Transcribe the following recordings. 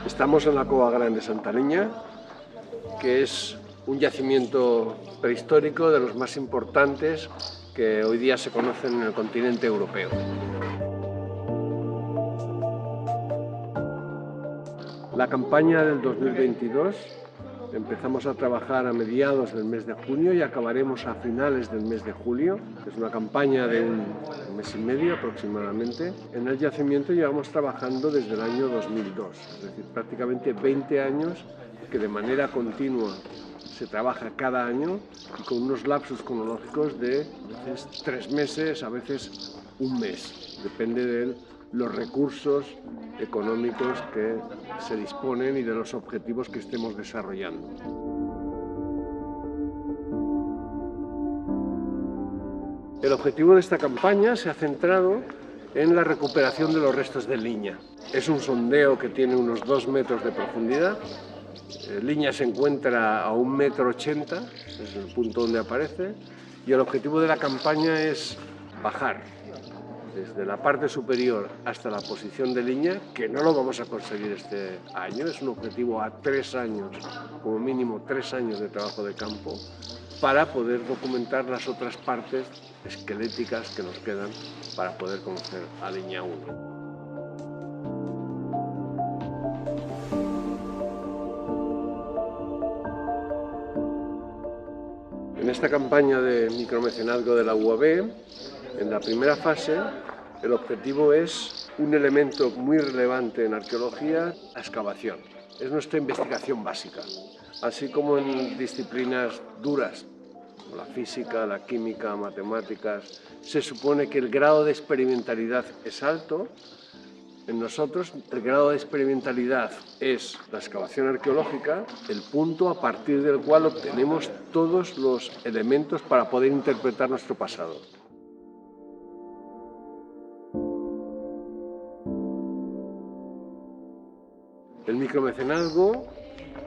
Estamos en la Cova Grande Santa Liña, que es un yacimiento prehistórico de los más importantes que hoy día se conocen en el continente europeo. La campaña del 2022 empezamos a trabajar a mediados del mes de junio y acabaremos a finales del mes de julio. Es una campaña de un mes y medio aproximadamente. En el yacimiento llevamos trabajando desde el año 2002, es decir, prácticamente 20 años que de manera continua se trabaja cada año y con unos lapsos cronológicos de a veces 3 meses, a veces un mes, depende de los recursos económicos que se disponen y de los objetivos que estemos desarrollando. El objetivo de esta campaña se ha centrado en la recuperación de los restos de Liña. Es un sondeo que tiene unos 2 metros de profundidad. Liña se encuentra a 1,80 m, es el punto donde aparece, y el objetivo de la campaña es bajar desde la parte superior hasta la posición de Liña, que no lo vamos a conseguir este año, es un objetivo a 3 años, como mínimo 3 años de trabajo de campo, para poder documentar las otras partes esqueléticas que nos quedan para poder conocer a Liña 1. En esta campaña de micromecenazgo de la UAB, en la primera fase, el objetivo es un elemento muy relevante en arqueología, la excavación. Es nuestra investigación básica, así como en disciplinas duras, como la física, la química, matemáticas. Se supone que el grado de experimentalidad es alto. En nosotros, el grado de experimentalidad es la excavación arqueológica, el punto a partir del cual obtenemos todos los elementos para poder interpretar nuestro pasado. El micromecenazgo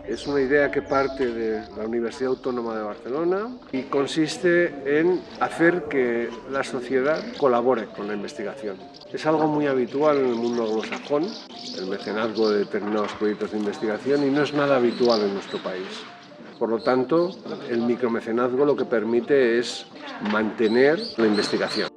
es una idea que parte de la Universidad Autónoma de Barcelona y consiste en hacer que la sociedad colabore con la investigación. Es algo muy habitual en el mundo anglosajón, el mecenazgo de determinados proyectos de investigación, y no es nada habitual en nuestro país. Por lo tanto, el micromecenazgo lo que permite es mantener la investigación.